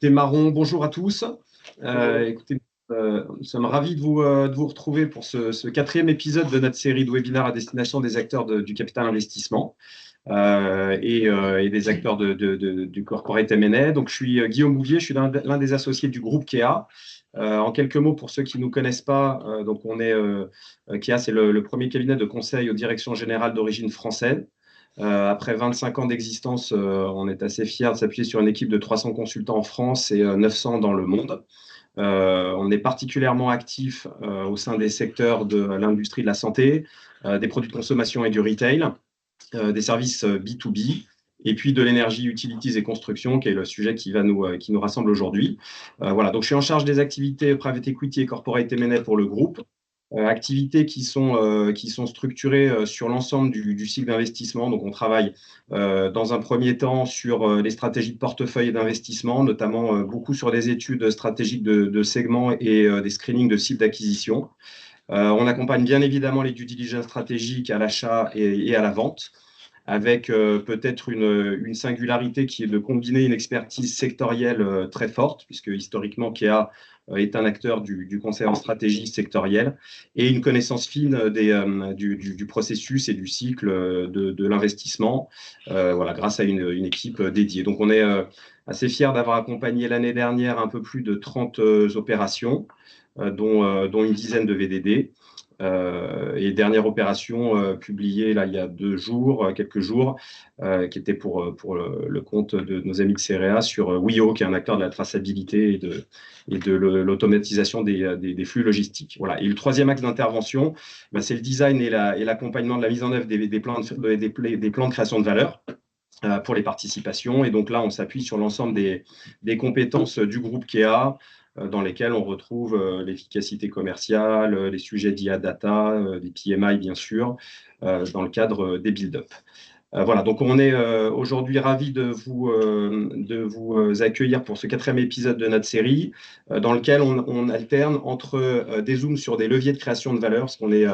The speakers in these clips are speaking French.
Démarrons. Bonjour à tous. Écoutez, nous sommes ravis de vous retrouver pour ce quatrième épisode de notre série de webinaires à destination des acteurs du capital investissement et des acteurs du corporate M&A. Donc, je suis Guillaume Bouvier, je suis l'un des associés du groupe KEA. En quelques mots, pour ceux qui ne nous connaissent pas, donc KEA, c'est le premier cabinet de conseil aux directions générales d'origine française. Après 25 ans d'existence, on est assez fiers de s'appuyer sur une équipe de 300 consultants en France et 900 dans le monde. On est particulièrement actif au sein des secteurs de l'industrie de la santé, des produits de consommation et du retail, des services B2B, et puis de l'énergie, utilities et construction, qui est le sujet qui nous rassemble aujourd'hui. Voilà, donc je suis en charge des activités private equity et corporate M&A pour le groupe. Activités qui sont structurées sur l'ensemble du cycle d'investissement. Donc, on travaille dans un premier temps sur les stratégies de portefeuille et d'investissement, notamment beaucoup sur des études stratégiques de segments et des screenings de cibles d'acquisition. On accompagne bien évidemment les due diligence stratégiques à l'achat et à la vente, avec peut-être une singularité qui est de combiner une expertise sectorielle très forte, puisque historiquement, KEA est un acteur du conseil en stratégie sectorielle, et une connaissance fine du processus et du cycle de l'investissement, voilà, grâce à une équipe dédiée. Donc, on est assez fiers d'avoir accompagné l'année dernière un peu plus de 30 opérations, dont une dizaine de VDD. Et dernière opération publiée là, il y a quelques jours, qui était pour le compte de nos amis de Cerea sur Wio, qui est un acteur de la traçabilité et de l'automatisation des flux logistiques. Voilà. Et le troisième axe d'intervention, c'est le design et l'accompagnement de la mise en œuvre des plans de création de valeur pour les participations. Et donc là, on s'appuie sur l'ensemble des compétences du groupe KEA, dans lesquels on retrouve l'efficacité commerciale, les sujets d'IA data, des PMI bien sûr, dans le cadre des build-up. Voilà, donc on est aujourd'hui ravis de vous accueillir pour ce quatrième épisode de notre série, dans lequel on alterne entre des zooms sur des leviers de création de valeur, parce qu'on est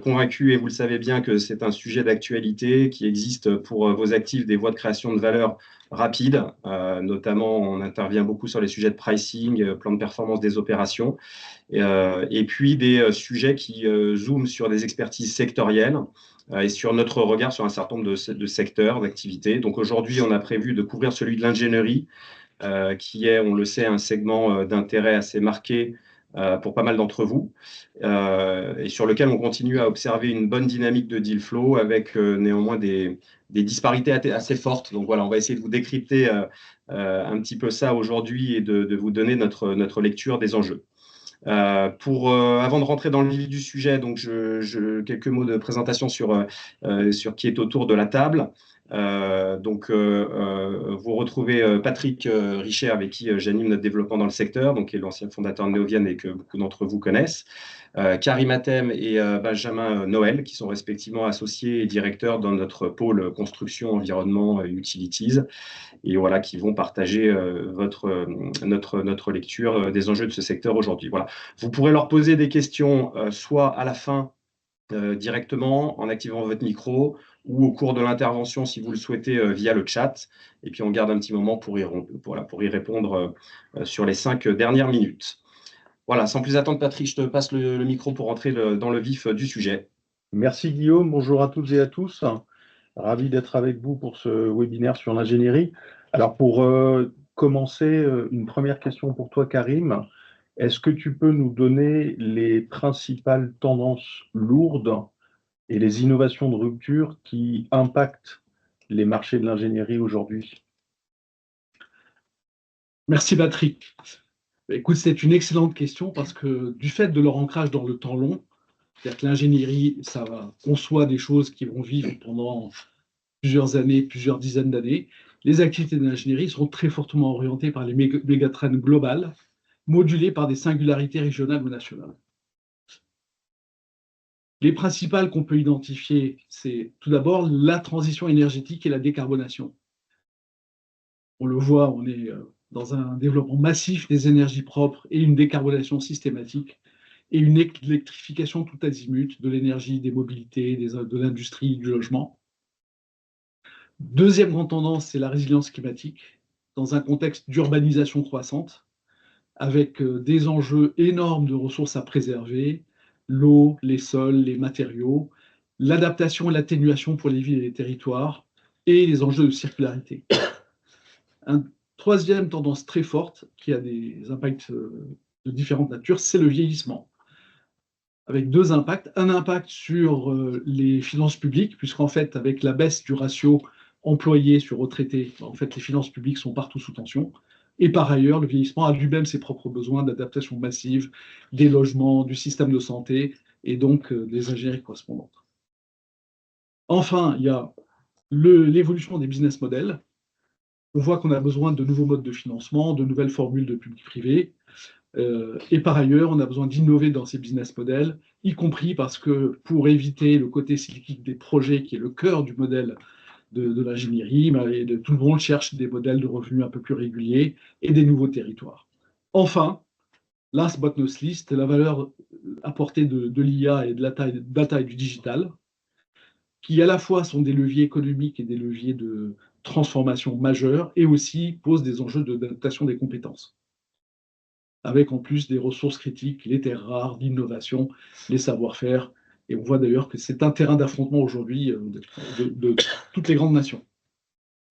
convaincu, et vous le savez bien, que c'est un sujet d'actualité qui existe pour vos actifs, des voies de création de valeur rapides. Notamment, on intervient beaucoup sur les sujets de pricing, plan de performance des opérations, et puis des sujets qui zooment sur des expertises sectorielles et sur notre regard sur un certain nombre de secteurs d'activité. Donc aujourd'hui, on a prévu de couvrir celui de l'ingénierie, qui est, on le sait, un segment d'intérêt assez marqué pour pas mal d'entre vous, et sur lequel on continue à observer une bonne dynamique de deal flow avec néanmoins des disparités assez fortes. Donc voilà, on va essayer de vous décrypter un petit peu ça aujourd'hui et de vous donner notre lecture des enjeux. Avant de rentrer dans le vif du sujet, donc quelques mots de présentation sur qui est autour de la table. Vous retrouvez Patrick Richer, avec qui j'anime notre développement dans le secteur, donc qui est l'ancien fondateur de Neovian et que beaucoup d'entre vous connaissent. Karim Atem et Benjamin Noël, qui sont respectivement associés et directeurs dans notre pôle construction, environnement, utilities, et voilà, qui vont partager notre lecture des enjeux de ce secteur aujourd'hui. Voilà. Vous pourrez leur poser des questions soit à la fin directement en activant votre micro, ou au cours de l'intervention si vous le souhaitez via le chat, et puis on garde un petit moment pour y répondre sur les 5 dernières minutes. Voilà, sans plus attendre, Patrick, je te passe le micro pour rentrer dans le vif du sujet. Merci Guillaume, bonjour à toutes et à tous. Ravi d'être avec vous pour ce webinaire sur l'ingénierie. Alors pour commencer, une première question pour toi Karim. Est-ce que tu peux nous donner les principales tendances lourdes et les innovations de rupture qui impactent les marchés de l'ingénierie aujourd'hui? Merci Patrick. Écoute, c'est une excellente question parce que du fait de leur ancrage dans le temps long, c'est-à-dire que l'ingénierie, conçoit des choses qui vont vivre pendant plusieurs années, plusieurs dizaines d'années, les activités de l'ingénierie seront très fortement orientées par les mégatrends globales, modulées par des singularités régionales ou nationales. Les principales qu'on peut identifier, c'est tout d'abord la transition énergétique et la décarbonation. On le voit, on est dans un développement massif des énergies propres et une décarbonation systématique et une électrification tout azimut de l'énergie, des mobilités, de l'industrie, du logement. Deuxième grande tendance, c'est la résilience climatique. dans un contexte d'urbanisation croissante, avec des enjeux énormes de ressources à préserver, l'eau, les sols, les matériaux, l'adaptation et l'atténuation pour les villes et les territoires, et les enjeux de circularité. Une troisième tendance très forte, qui a des impacts de différentes natures, c'est le vieillissement, avec deux impacts. Un impact sur les finances publiques, puisqu'en fait, avec la baisse du ratio employé sur retraités, en fait, les finances publiques sont partout sous tension. Et par ailleurs, le vieillissement a lui-même ses propres besoins d'adaptation massive des logements, du système de santé et donc des ingénieries correspondantes. Enfin, il y a l'évolution des business models. On voit qu'on a besoin de nouveaux modes de financement, de nouvelles formules de public-privé. Et par ailleurs, on a besoin d'innover dans ces business models, y compris parce que pour éviter le côté cyclique des projets, qui est le cœur du modèle de l'ingénierie, tout le monde cherche des modèles de revenus un peu plus réguliers et des nouveaux territoires. Enfin, last but not least, la valeur apportée de l'IA et de la data et du digital, qui à la fois sont des leviers économiques et des leviers de transformation majeurs, et aussi posent des enjeux d'adaptation des compétences, avec en plus des ressources critiques, les terres rares, l'innovation, les savoir-faire. Et on voit d'ailleurs que c'est un terrain d'affrontement aujourd'hui de toutes les grandes nations.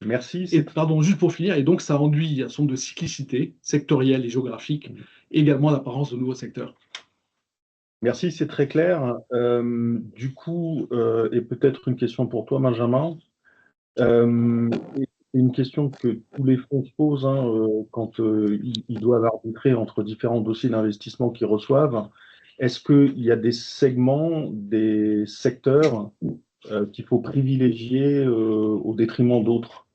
Merci. Et pardon, juste pour finir, et donc ça induit un certain nombre de cyclicité sectorielle et géographique, également l'apparence de nouveaux secteurs. Merci, c'est très clair. Du coup, et peut-être une question pour toi, Benjamin. Une question que tous les fonds se posent quand ils doivent arbitrer entre différents dossiers d'investissement qu'ils reçoivent. Est-ce qu'il y a des segments, des secteurs qu'il faut privilégier au détriment d'autres?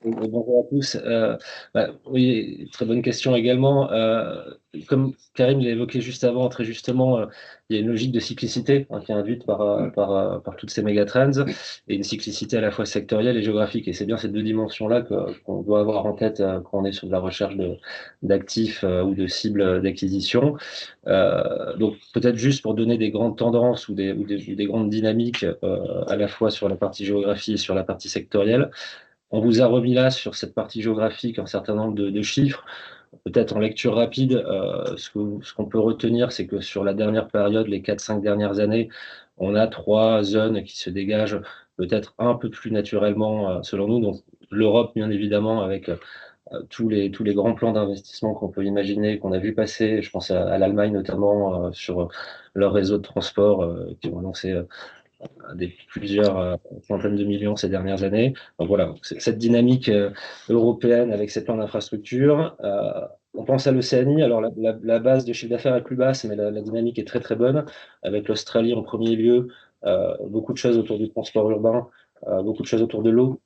Bonjour à tous. Oui, très bonne question également. Comme Karim l'a évoqué juste avant, très justement, il y a une logique de cyclicité qui est induite par toutes ces mégatrends, et une cyclicité à la fois sectorielle et géographique. Et c'est bien ces deux dimensions-là qu'on doit avoir en tête quand on est sur de la recherche d'actifs ou de cibles d'acquisition. Donc peut-être juste pour donner des grandes tendances ou des grandes dynamiques à la fois sur la partie géographie et sur la partie sectorielle. On vous a remis là, sur cette partie géographique, un certain nombre de chiffres. Peut-être en lecture rapide, ce qu'on peut retenir, c'est que sur la dernière période, les 4-5 dernières années, on a 3 zones qui se dégagent peut-être un peu plus naturellement, selon nous. Donc l'Europe, bien évidemment, avec tous les grands plans d'investissement qu'on peut imaginer, qu'on a vu passer. Je pense à l'Allemagne notamment, sur leur réseau de transport, qui ont lancé plusieurs centaines de millions ces dernières années. Donc voilà, cette dynamique européenne avec ces plans d'infrastructure. On pense à l'Océanie. Alors la base de chiffre d'affaires est plus basse, mais la dynamique est très très bonne, avec l'Australie en premier lieu, beaucoup de choses autour du transport urbain, beaucoup de choses autour de l'eau,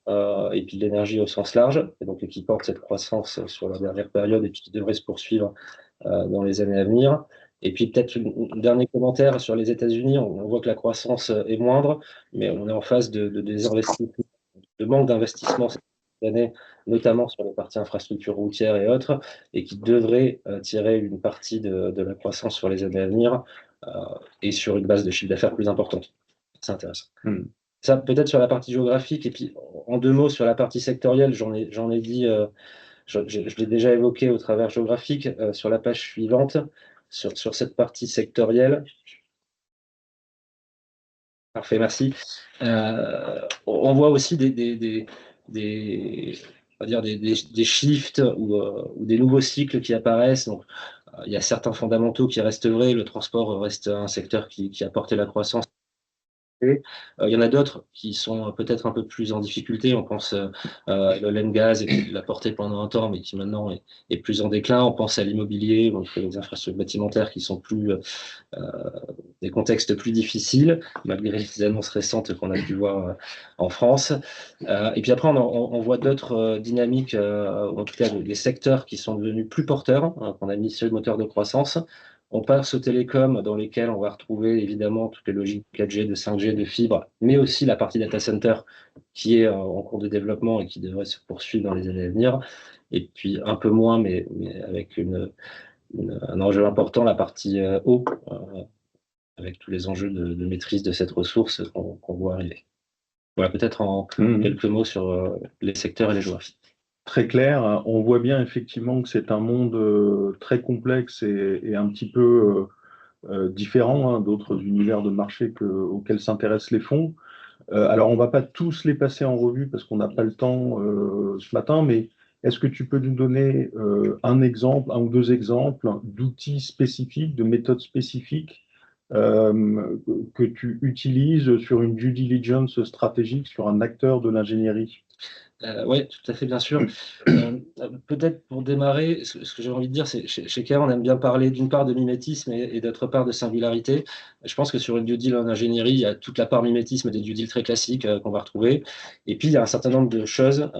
et puis de l'énergie au sens large, et donc qui porte cette croissance sur la dernière période et puis qui devrait se poursuivre dans les années à venir. Et puis peut-être un dernier commentaire sur les États-Unis. On voit que la croissance est moindre, mais on est en phase de désinvestissement, de manque d'investissement cette année, notamment sur les parties infrastructures routières et autres, et qui devrait tirer une partie de la croissance sur les années à venir, et sur une base de chiffre d'affaires plus importante. C'est intéressant. Ça, peut-être sur la partie géographique, et puis en deux mots sur la partie sectorielle, j'en ai dit, je l'ai déjà évoqué au travers géographique, sur la page suivante. Sur cette partie sectorielle. Parfait, merci. On voit aussi des shifts ou des nouveaux cycles qui apparaissent. Donc, il y a certains fondamentaux qui restent vrais. Le transport reste un secteur qui a porté la croissance. Il y en a d'autres qui sont peut-être un peu plus en difficulté. On pense à l'oil and gas, qui l'a porté pendant un temps, mais qui maintenant est plus en déclin. On pense à l'immobilier, donc les infrastructures bâtimentaires qui sont plus des contextes plus difficiles, malgré les annonces récentes qu'on a pu voir en France. Et puis après, on voit d'autres dynamiques, en tout cas des secteurs qui sont devenus plus porteurs, qu'on a mis sur le moteur de croissance. On passe aux télécoms, dans lesquels on va retrouver évidemment toutes les logiques 4G, de 5G, de fibre, mais aussi la partie data center qui est en cours de développement et qui devrait se poursuivre dans les années à venir. Et puis un peu moins, mais avec un enjeu important, la partie eau, avec tous les enjeux de maîtrise de cette ressource qu'on voit arriver. Voilà, peut-être en quelques mots sur les secteurs et les géographies. Très clair. On voit bien effectivement que c'est un monde très complexe et un petit peu différent d'autres univers de marché auxquels s'intéressent les fonds. Alors, on ne va pas tous les passer en revue parce qu'on n'a pas le temps ce matin, mais est-ce que tu peux nous donner un exemple, un ou deux exemples d'outils spécifiques, de méthodes spécifiques que tu utilises sur une due diligence stratégique sur un acteur de l'ingénierie? Oui, tout à fait, bien sûr. Peut-être pour démarrer, ce que j'ai envie de dire, c'est chez Care, on aime bien parler d'une part de mimétisme et d'autre part de singularité. Je pense que sur une due deal en ingénierie, il y a toute la part mimétisme des due deals très classiques qu'on va retrouver. Et puis, il y a un certain nombre de choses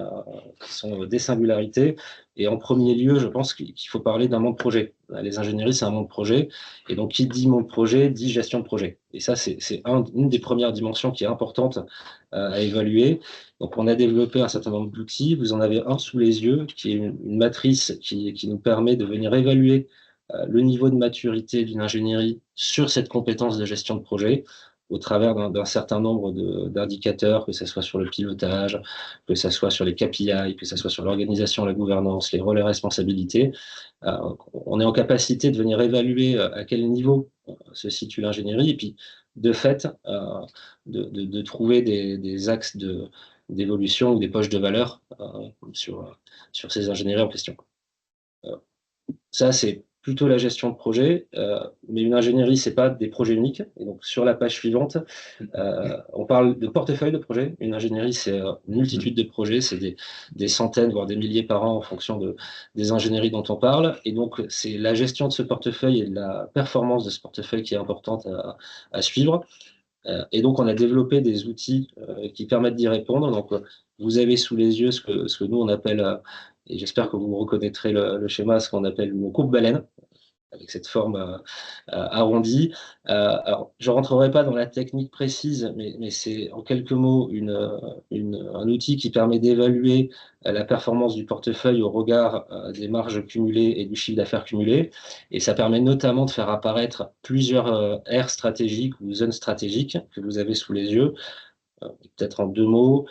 qui sont des singularités. Et en premier lieu, je pense qu'il faut parler d'un monde projet. Les ingénieries, c'est un monde projet. Et donc, qui dit monde projet, dit gestion de projet. Et ça, c'est une des premières dimensions qui est importante à évaluer. Donc, on a développé un certain nombre d'outils. Vous en avez un sous les yeux, qui est une matrice qui nous permet de venir évaluer le niveau de maturité d'une ingénierie sur cette compétence de gestion de projet au travers d'un certain nombre d'indicateurs, que ce soit sur le pilotage, que ce soit sur les KPI, que ce soit sur l'organisation, la gouvernance, les rôles et responsabilités. On est en capacité de venir évaluer à quel niveau se situe l'ingénierie et puis, de fait, de trouver des axes d'évolution ou des poches de valeur sur ces ingénieries en question. Ça, c'est plutôt la gestion de projet, mais une ingénierie, ce n'est pas des projets uniques. Et donc, sur la page suivante, on parle de portefeuille de projets. Une ingénierie, c'est une multitude de projets, c'est des centaines, voire des milliers par an en fonction des ingénieries dont on parle. Et donc, c'est la gestion de ce portefeuille et de la performance de ce portefeuille qui est importante à suivre. Et donc, on a développé des outils qui permettent d'y répondre. Donc, vous avez sous les yeux ce que nous, on appelle, et j'espère que vous reconnaîtrez le schéma, ce qu'on appelle une courbe baleine, avec cette forme arrondie. Alors, je ne rentrerai pas dans la technique précise, mais c'est en quelques mots un outil qui permet d'évaluer la performance du portefeuille au regard des marges cumulées et du chiffre d'affaires cumulé. Et ça permet notamment de faire apparaître plusieurs aires stratégiques ou zones stratégiques que vous avez sous les yeux. Peut-être en deux mots.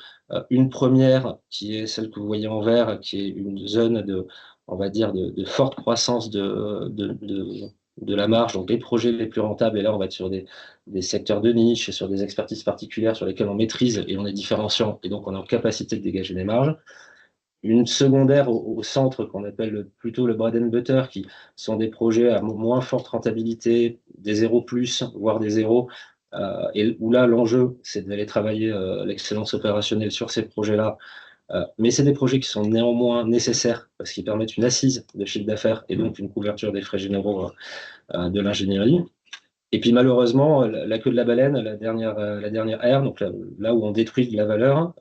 Une première, qui est celle que vous voyez en vert, qui est une zone on va dire, de forte croissance de la marge, donc les projets les plus rentables. Et là, on va être sur des secteurs de niche, sur des expertises particulières sur lesquelles on maîtrise et on est différenciant. Et donc, on est en capacité de dégager des marges. Une secondaire au centre, qu'on appelle plutôt le bread and butter, qui sont des projets à moins forte rentabilité, des 0+, voire des 0, et où là, l'enjeu, c'est d'aller travailler l'excellence opérationnelle sur ces projets-là. Mais c'est des projets qui sont néanmoins nécessaires parce qu'ils permettent une assise de chiffre d'affaires et donc une couverture des frais généraux de l'ingénierie. Et puis malheureusement, la queue de la baleine, la dernière ère, donc là où on détruit de la valeur,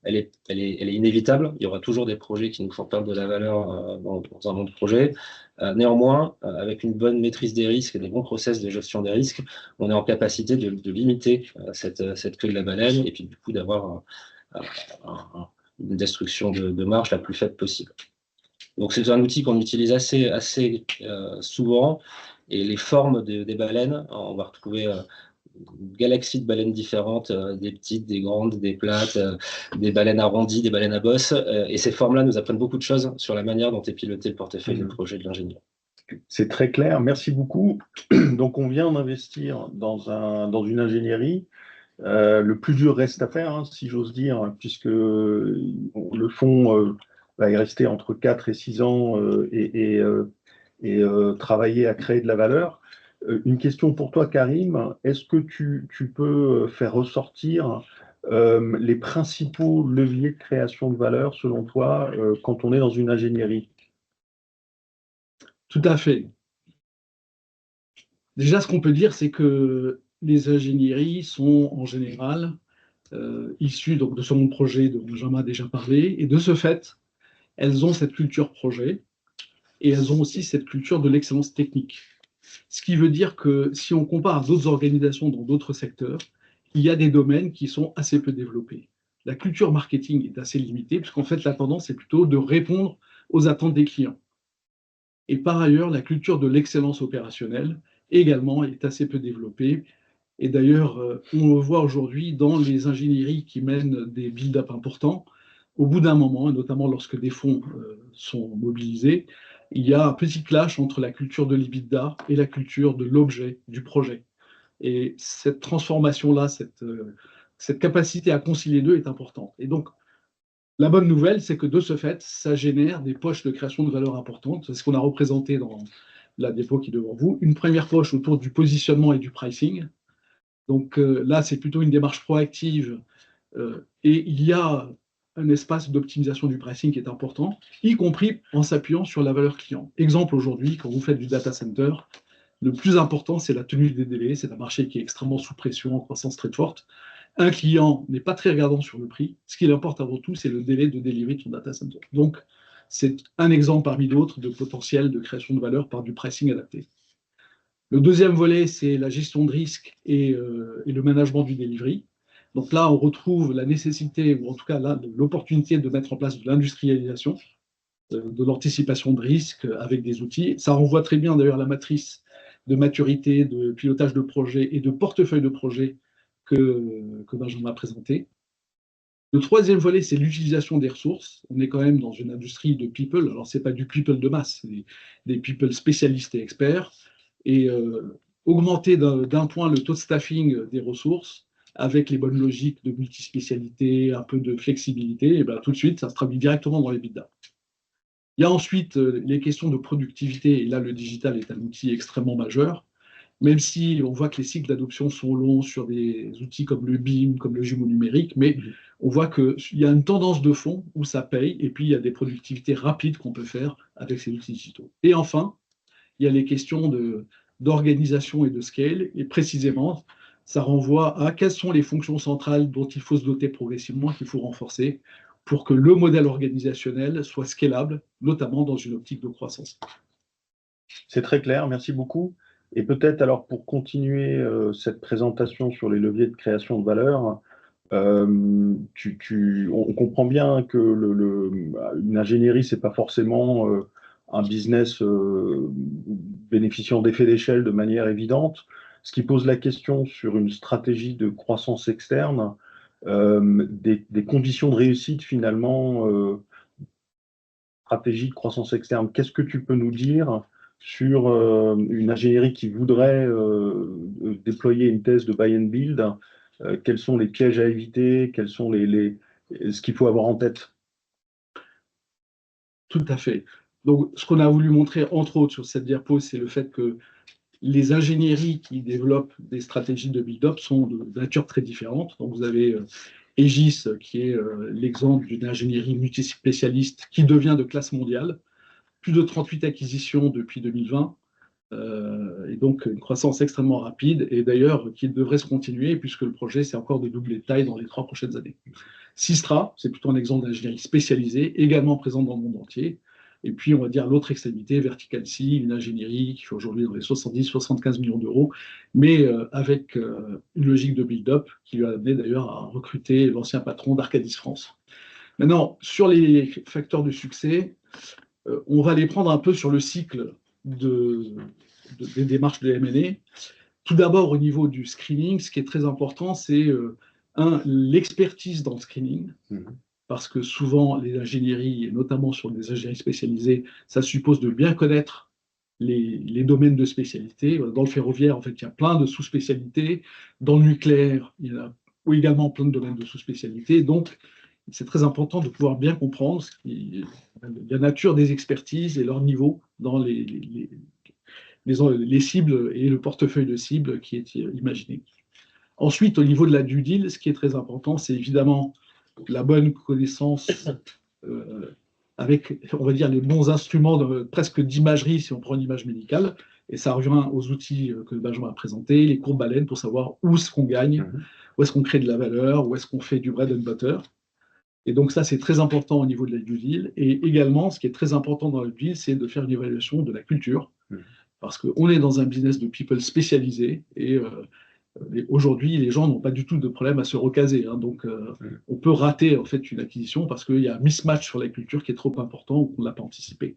elle est inévitable. Il y aura toujours des projets qui nous font perdre de la valeur dans un monde projet. Néanmoins, avec une bonne maîtrise des risques et des bons process de gestion des risques, on est en capacité de limiter cette queue de la baleine et puis du coup d'avoir une destruction de marge la plus faible possible. Donc c'est un outil qu'on utilise assez souvent, et les formes des baleines, on va retrouver une galaxie de baleines différentes, des petites, des grandes, des plates, des baleines arrondies, des baleines à bosse, et ces formes-là nous apprennent beaucoup de choses sur la manière dont est piloté le portefeuille de projet de l'ingénieur. C'est très clair, merci beaucoup. Donc on vient d'investir dans une ingénierie. Le plus dur reste à faire, si j'ose dire, puisque le fonds va y rester entre 4 et 6 ans et travailler à créer de la valeur. Une question pour toi, Karim. Est-ce que tu peux faire ressortir les principaux leviers de création de valeur, selon toi, quand on est dans une ingénierie? Tout à fait. Déjà, ce qu'on peut dire, c'est que les ingénieries sont en général issues donc, de ce monde projet dont Benjamin a déjà parlé, et de ce fait, elles ont cette culture projet et elles ont aussi cette culture de l'excellence technique. Ce qui veut dire que si on compare d'autres organisations dans d'autres secteurs, il y a des domaines qui sont assez peu développés. La culture marketing est assez limitée, puisqu'en fait, la tendance est plutôt de répondre aux attentes des clients. Et par ailleurs, la culture de l'excellence opérationnelle également est assez peu développée. Et d'ailleurs, on le voit aujourd'hui dans les ingénieries qui mènent des build-up importants. Au bout d'un moment, et notamment lorsque des fonds sont mobilisés, il y a un petit clash entre la culture de l'EBITDA et la culture de l'objet, du projet. Et cette transformation-là, cette capacité à concilier les deux est importante. Et donc, la bonne nouvelle, c'est que de ce fait, ça génère des poches de création de valeur importantes. C'est ce qu'on a représenté dans la dépôt qui est devant vous. Une première poche autour du positionnement et du pricing. Donc là, c'est plutôt une démarche proactive et il y a un espace d'optimisation du pricing qui est important, y compris en s'appuyant sur la valeur client. Exemple aujourd'hui, quand vous faites du data center, le plus important, c'est la tenue des délais. C'est un marché qui est extrêmement sous pression, en croissance très forte. Un client n'est pas très regardant sur le prix. Ce qui importe avant tout, c'est le délai de délivrer de son data center. Donc, c'est un exemple parmi d'autres de potentiel de création de valeur par du pricing adapté. Le deuxième volet, c'est la gestion de risque et le management du delivery. Donc là, on retrouve la nécessité, ou en tout cas l'opportunité de mettre en place de l'industrialisation, de l'anticipation de risque avec des outils. Ça renvoie très bien d'ailleurs à la matrice de maturité, de pilotage de projet et de portefeuille de projet que Benjamin a présenté. Le troisième volet, c'est l'utilisation des ressources. On est quand même dans une industrie de people. Alors, ce n'est pas du people de masse, c'est des people spécialistes et experts. Et augmenter d'un point le taux de staffing des ressources avec les bonnes logiques de multispécialité, un peu de flexibilité, et bien, tout de suite, ça se traduit directement dans les bidas. Il y a ensuite les questions de productivité. Et là, le digital est un outil extrêmement majeur. Même si on voit que les cycles d'adoption sont longs sur des outils comme le BIM, comme le jumeau numérique, mais on voit qu'il y a une tendance de fond où ça paye, et puis il y a des productivités rapides qu'on peut faire avec ces outils digitaux. Et enfin, il y a les questions d'organisation et de scale, et précisément, ça renvoie à quelles sont les fonctions centrales dont il faut se doter progressivement, qu'il faut renforcer, pour que le modèle organisationnel soit scalable, notamment dans une optique de croissance. C'est très clair, merci beaucoup. Et peut-être alors pour continuer cette présentation sur les leviers de création de valeur, on comprend bien que une ingénierie, ce n'est pas forcément un business bénéficiant d'effets d'échelle de manière évidente, ce qui pose la question sur une stratégie de croissance externe, des conditions de réussite finalement, stratégie de croissance externe. Qu'est-ce que tu peux nous dire sur une ingénierie qui voudrait déployer une thèse de buy and build? Quels sont les pièges à éviter? Quels sont ce qu'il faut avoir en tête? Tout à fait. Donc, ce qu'on a voulu montrer, entre autres, sur cette diapo, c'est le fait que les ingénieries qui développent des stratégies de build-up sont de nature très différente. Donc, vous avez Aegis, qui est l'exemple d'une ingénierie multispécialiste qui devient de classe mondiale. Plus de 38 acquisitions depuis 2020. Et donc, une croissance extrêmement rapide, et d'ailleurs, qui devrait se continuer, puisque le projet, c'est encore de doubler de taille dans les 3 prochaines années. Sistra, c'est plutôt un exemple d'ingénierie spécialisée, également présente dans le monde entier. Et puis, on va dire l'autre extrémité, Vertical Sea, une ingénierie qui fait aujourd'hui dans les 70-75 millions d'euros, mais avec une logique de build-up qui lui a amené d'ailleurs à recruter l'ancien patron d'Arcadis France. Maintenant, sur les facteurs de succès, on va les prendre un peu sur le cycle des démarches de M&A. Tout d'abord, au niveau du screening, ce qui est très important, c'est l'expertise dans le screening, parce que souvent, les ingénieries, et notamment sur des ingénieries spécialisées, ça suppose de bien connaître les domaines de spécialité. Dans le ferroviaire, en fait, il y a plein de sous-spécialités. Dans le nucléaire, il y a également plein de domaines de sous-spécialités. Donc, c'est très important de pouvoir bien comprendre la nature des expertises et leur niveau dans les cibles et le portefeuille de cibles qui est imaginé. Ensuite, au niveau de la due deal, ce qui est très important, c'est évidemment la bonne connaissance avec, on va dire, les bons instruments presque d'imagerie, si on prend une image médicale. Et ça revient aux outils que Benjamin a présentés, les courbes baleines, pour savoir où est-ce qu'on gagne, où est-ce qu'on crée de la valeur, où est-ce qu'on fait du bread and butter. Et donc ça, c'est très important au niveau de la due deal. Et également, ce qui est très important dans la due deal, c'est de faire une évaluation de la culture. Parce qu'on est dans un business de people spécialisé. Et aujourd'hui, les gens n'ont pas du tout de problème à se recaser. Donc, on peut rater en fait une acquisition parce qu'il y a un mismatch sur la culture qui est trop important ou qu'on ne l'a pas anticipé.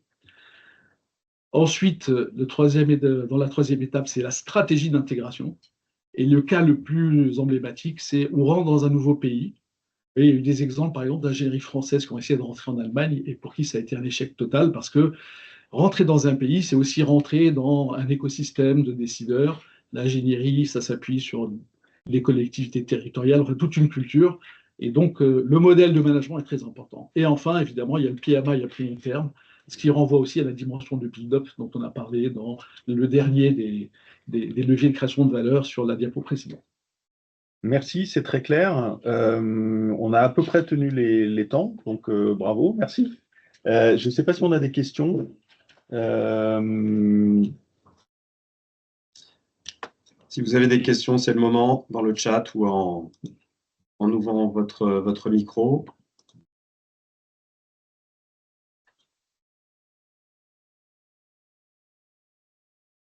Ensuite, dans la troisième étape, c'est la stratégie d'intégration. Et le cas le plus emblématique, c'est on rentre dans un nouveau pays. Et il y a eu des exemples, par exemple, d'ingénierie française qui ont essayé de rentrer en Allemagne et pour qui ça a été un échec total parce que rentrer dans un pays, c'est aussi rentrer dans un écosystème de décideurs. L'ingénierie, ça s'appuie sur les collectivités territoriales, enfin, toute une culture. Et donc, le modèle de management est très important. Et enfin, évidemment, il y a le PMA, il y a le plus long terme, ce qui renvoie aussi à la dimension de build-up dont on a parlé dans le dernier des leviers de création de valeur sur la diapo précédente. Merci, c'est très clair. On a à peu près tenu les temps, donc bravo, merci. Je ne sais pas si on a des questions. Si vous avez des questions, c'est le moment, dans le chat ou en ouvrant votre micro.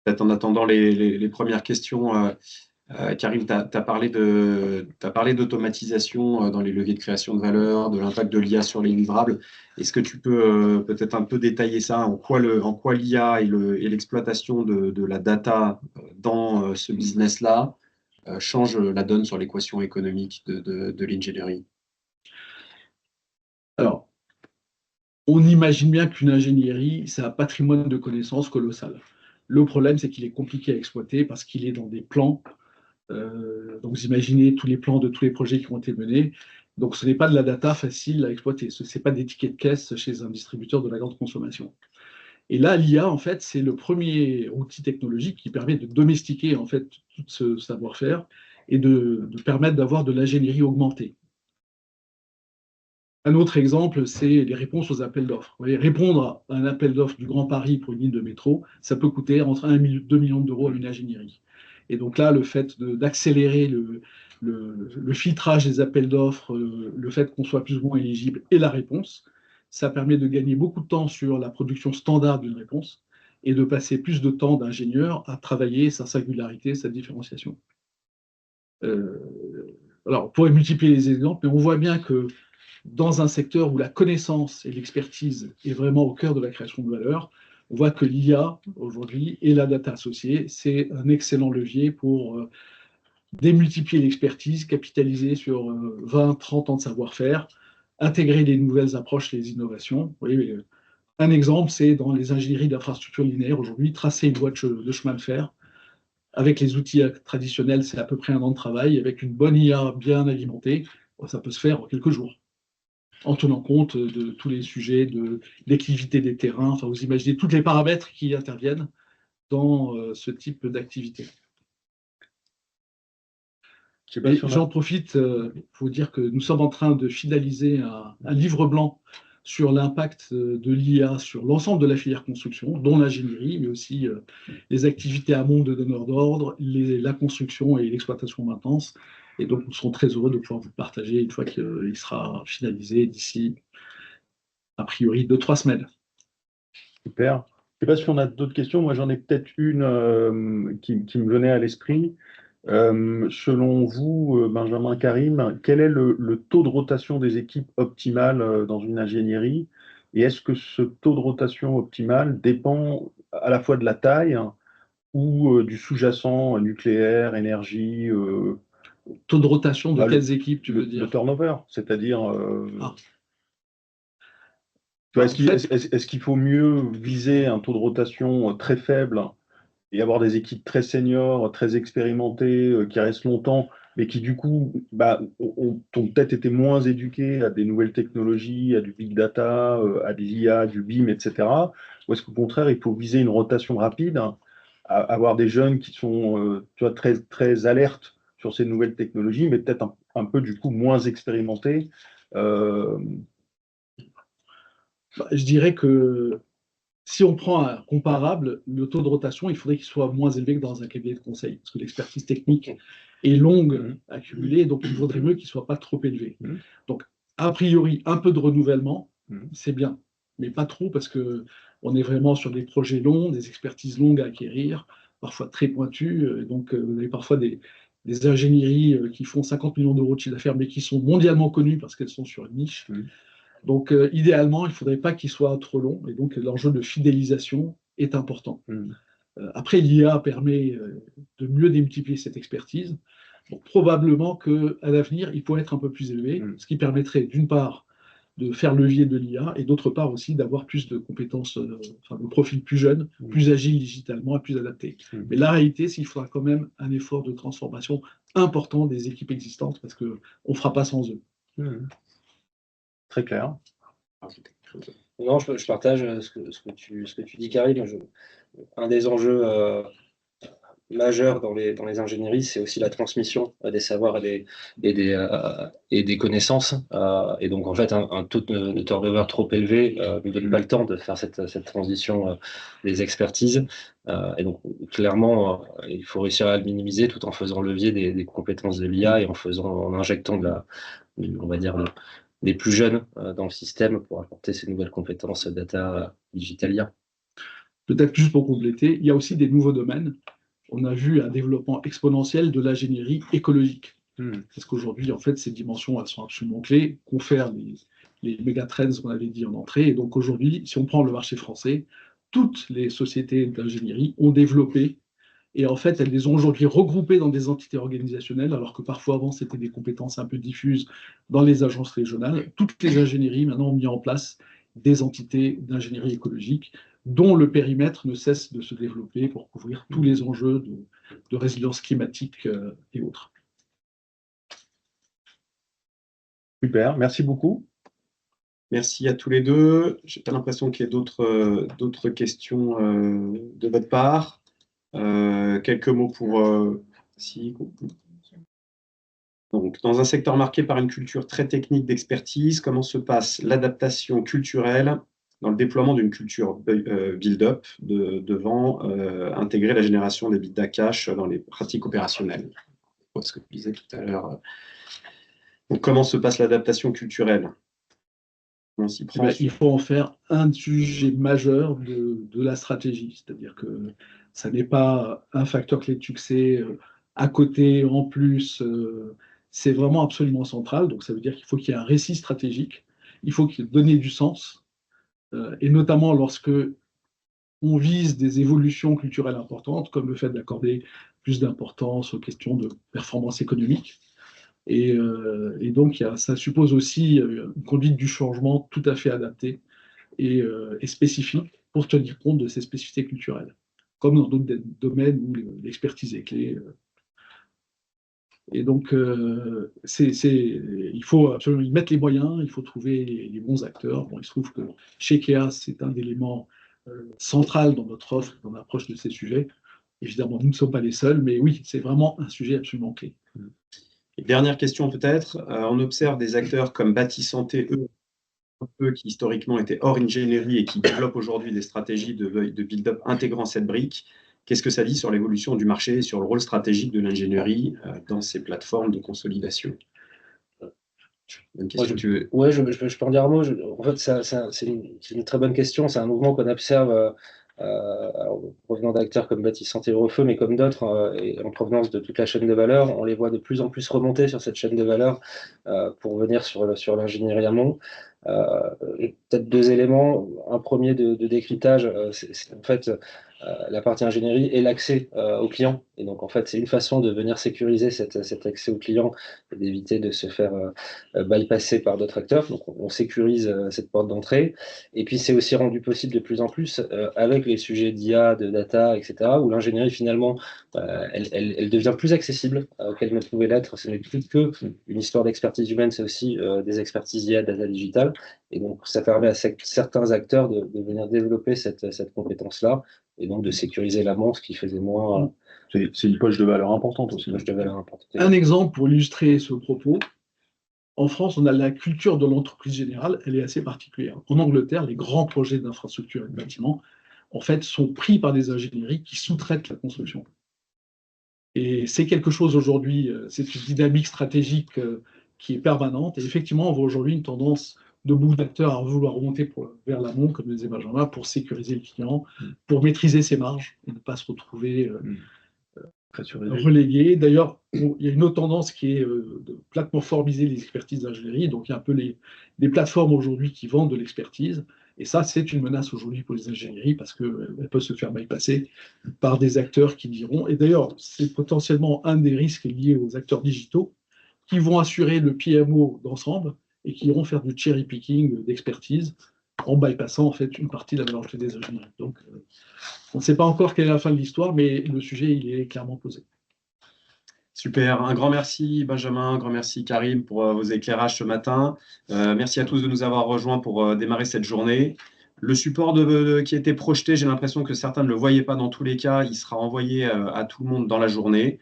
Peut-être en attendant les premières questions, Karim, tu as parlé d'automatisation dans les leviers de création de valeur, de l'impact de l'IA sur les livrables. Est-ce que tu peux peut-être un peu détailler ça, en quoi l'IA et l'exploitation de la data dans ce business-là change la donne sur l'équation économique de l'ingénierie? Alors, on imagine bien qu'une ingénierie, c'est un patrimoine de connaissances colossal. Le problème, c'est qu'il est compliqué à exploiter parce qu'il est dans des plans. Donc, vous imaginez tous les plans de tous les projets qui ont été menés. Donc, ce n'est pas de la data facile à exploiter. Ce n'est pas des tickets de caisse chez un distributeur de la grande consommation. Et là, l'IA, en fait, c'est le premier outil technologique qui permet de domestiquer en fait tout ce savoir-faire et de permettre d'avoir de l'ingénierie augmentée. Un autre exemple, c'est les réponses aux appels d'offres. Vous voyez, répondre à un appel d'offres du Grand Paris pour une ligne de métro, ça peut coûter entre 1 et 2 millions d'euros à une ingénierie. Et donc là, le fait d'accélérer le filtrage des appels d'offres, le fait qu'on soit plus ou moins éligible et la réponse, ça permet de gagner beaucoup de temps sur la production standard d'une réponse et de passer plus de temps d'ingénieur à travailler sa singularité, sa différenciation. Alors, on pourrait multiplier les exemples, mais on voit bien que dans un secteur où la connaissance et l'expertise est vraiment au cœur de la création de valeur, on voit que l'IA aujourd'hui et la data associée, c'est un excellent levier pour démultiplier l'expertise, capitaliser sur 20, 30 ans de savoir-faire, intégrer les nouvelles approches, les innovations. Vous voyez, un exemple, c'est dans les ingénieries d'infrastructures linéaires aujourd'hui, tracer une voie de chemin de fer. Avec les outils traditionnels, c'est à peu près 1 an de travail. Avec une bonne IA bien alimentée, ça peut se faire en quelques jours, en tenant compte de tous les sujets de déclivité des terrains. Enfin, vous imaginez tous les paramètres qui interviennent dans ce type d'activité. J'en profite pour dire que nous sommes en train de finaliser un livre blanc sur l'impact de l'IA sur l'ensemble de la filière construction, dont l'ingénierie, mais aussi les activités amont de donneurs d'ordre, la construction et l'exploitation maintenance. Et donc, nous serons très heureux de pouvoir vous le partager une fois qu'il sera finalisé d'ici, a priori, 2-3 semaines. Super. Je ne sais pas si on a d'autres questions. Moi, j'en ai peut-être une qui me venait à l'esprit. Selon vous, Benjamin, Karim, quel est le taux de rotation des équipes optimales dans une ingénierie? Et est-ce que ce taux de rotation optimal dépend à la fois de la taille ou du sous-jacent nucléaire, énergie Taux de rotation de quelles équipes, tu veux dire? Le turnover, c'est-à-dire... Est-ce qu'il faut mieux viser un taux de rotation très faible et avoir des équipes très seniors, très expérimentées, qui restent longtemps, mais qui du coup ont peut-être été moins éduquées à des nouvelles technologies, à du big data, à des IA, du BIM, etc. Ou est-ce qu'au contraire, il faut viser une rotation rapide, avoir des jeunes qui sont très, très alertes sur ces nouvelles technologies, mais peut-être un peu du coup moins expérimentés Je dirais que si on prend un comparable, le taux de rotation, il faudrait qu'il soit moins élevé que dans un cabinet de conseil, parce que l'expertise technique est longue à accumuler, donc il vaudrait mieux qu'il ne soit pas trop élevé. Donc, a priori, un peu de renouvellement, c'est bien, mais pas trop, parce qu'on est vraiment sur des projets longs, des expertises longues à acquérir, parfois très pointues. Donc, vous avez parfois des ingénieries qui font 50 millions d'euros de chiffre d'affaires, mais qui sont mondialement connues parce qu'elles sont sur une niche. Donc, idéalement, il ne faudrait pas qu'il soit trop long, et donc l'enjeu de fidélisation est important. Après, l'IA permet de mieux démultiplier cette expertise. Donc, probablement qu'à l'avenir, il faut être un peu plus élevé, ce qui permettrait d'une part de faire levier de l'IA et d'autre part aussi d'avoir plus de compétences, de profils plus jeunes, plus agiles digitalement et plus adaptés. Mais la réalité, c'est qu'il faudra quand même un effort de transformation important des équipes existantes parce qu'on ne fera pas sans eux. Très clair. Non, je partage ce que tu dis, Karim. Un des enjeux majeur dans les ingénieries, c'est aussi la transmission des savoirs et des connaissances. Et donc, en fait, un taux de turnover trop élevé ne donne pas le temps de faire cette transition des expertises. Et donc, clairement, il faut réussir à le minimiser tout en faisant levier des compétences de l'IA et en injectant on va dire, des plus jeunes dans le système pour apporter ces nouvelles compétences data, digital IA. Peut-être juste pour compléter, il y a aussi des nouveaux domaines. On a vu un développement exponentiel de l'ingénierie écologique. Parce qu'aujourd'hui, en fait, ces dimensions, elles sont absolument clés, confèrent les méga-trends qu'on avait dit en entrée. Et donc aujourd'hui, si on prend le marché français, toutes les sociétés d'ingénierie ont développé, et en fait, elles les ont aujourd'hui regroupées dans des entités organisationnelles, alors que parfois avant, c'était des compétences un peu diffuses dans les agences régionales. Toutes les ingénieries, maintenant, ont mis en place des entités d'ingénierie écologique dont le périmètre ne cesse de se développer pour couvrir tous les enjeux de résilience climatique et autres. Super, merci beaucoup. Merci à tous les deux. Je n'ai pas l'impression qu'il y ait d'autres questions de votre part. Quelques mots pour... Donc, dans un secteur marqué par une culture très technique d'expertise, comment se passe l'adaptation culturelle dans le déploiement d'une culture build-up devant intégrer la génération des bits cash dans les pratiques opérationnelles? C'est ce que tu disais tout à l'heure. Donc, comment se passe l'adaptation culturelle? On s'y prend Il faut en faire un sujet majeur de la stratégie, c'est-à-dire que ça n'est pas un facteur clé de succès à côté, en plus, c'est vraiment absolument central. Donc ça veut dire qu'il faut qu'il y ait un récit stratégique, il faut qu'il donne du sens, et notamment lorsque on vise des évolutions culturelles importantes, comme le fait d'accorder plus d'importance aux questions de performance économique. Et donc, ça suppose aussi une conduite du changement tout à fait adaptée et spécifique pour tenir compte de ces spécificités culturelles, comme dans d'autres domaines où l'expertise est clé. Et donc, il faut absolument y mettre les moyens, il faut trouver les bons acteurs. Bon, il se trouve que chez KEA, c'est un élément central dans notre offre, dans l'approche de ces sujets. Évidemment, nous ne sommes pas les seuls, mais oui, c'est vraiment un sujet absolument clé. Et dernière question peut-être, on observe des acteurs comme Bâti-Santé, eux qui historiquement étaient hors ingénierie et qui développent aujourd'hui des stratégies de build-up intégrant cette brique. Qu'est-ce que ça dit sur l'évolution du marché et sur le rôle stratégique de l'ingénierie dans ces plateformes de consolidation? Ouais, je peux en dire un mot. En fait, c'est une très bonne question. C'est un mouvement qu'on observe provenant d'acteurs comme Bâti-Santé Eurofeu, mais comme d'autres, et en provenance de toute la chaîne de valeur. On les voit de plus en plus remonter sur cette chaîne de valeur pour venir sur l'ingénierie amont. Peut-être deux éléments. Un premier de décryptage, c'est en fait la partie ingénierie et l'accès aux clients. Et donc, en fait, c'est une façon de venir sécuriser cet accès aux clients et d'éviter de se faire bypasser par d'autres acteurs. Donc, on sécurise cette porte d'entrée. Et puis, c'est aussi rendu possible de plus en plus avec les sujets d'IA, de data, etc., où l'ingénierie, finalement, elle devient plus accessible qu'elle ne pouvait l'être. Ce n'est plus qu'une histoire d'expertise humaine, c'est aussi des expertises IA, data digitale. Et donc, ça permet à certains acteurs de venir développer cette compétence-là et donc de sécuriser l'amont, ce qui faisait moins... C'est une poche de valeur importante aussi. Un exemple pour illustrer ce propos. En France, on a la culture de l'entreprise générale, elle est assez particulière. En Angleterre, les grands projets d'infrastructure et de bâtiments, en fait, sont pris par des ingénieries qui sous-traitent la construction. Et c'est quelque chose aujourd'hui, c'est une dynamique stratégique qui est permanente. Et effectivement, on voit aujourd'hui une tendance de beaucoup d'acteurs à vouloir remonter vers l'amont, comme le disait Benjamin, pour sécuriser le client, pour maîtriser ses marges et ne pas se retrouver relégué. D'ailleurs, il y a une autre tendance qui est de plateformiser les expertises d'ingénierie. Donc, il y a un peu des plateformes aujourd'hui qui vendent de l'expertise. Et ça, c'est une menace aujourd'hui pour les ingénieries parce qu'elles peuvent se faire bypasser par des acteurs qui diront, et d'ailleurs, c'est potentiellement un des risques liés aux acteurs digitaux qui vont assurer le PMO d'ensemble et qui iront faire du cherry picking d'expertise en bypassant en fait une partie de la valeur ajoutée des ingénieries. Donc, on ne sait pas encore quelle est la fin de l'histoire, mais le sujet, il est clairement posé. Super, un grand merci Benjamin, un grand merci Karim pour vos éclairages ce matin. Merci à tous de nous avoir rejoints pour démarrer cette journée. Le support qui a été projeté, j'ai l'impression que certains ne le voyaient pas dans tous les cas, il sera envoyé à tout le monde dans la journée.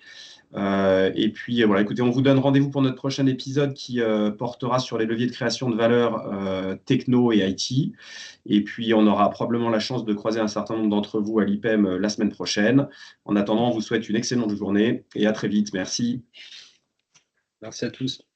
Et puis voilà, écoutez, on vous donne rendez-vous pour notre prochain épisode qui portera sur les leviers de création de valeur techno et IT. Et puis on aura probablement la chance de croiser un certain nombre d'entre vous à l'IPEM la semaine prochaine. En attendant, on vous souhaite une excellente journée et à très vite. Merci. Merci à tous.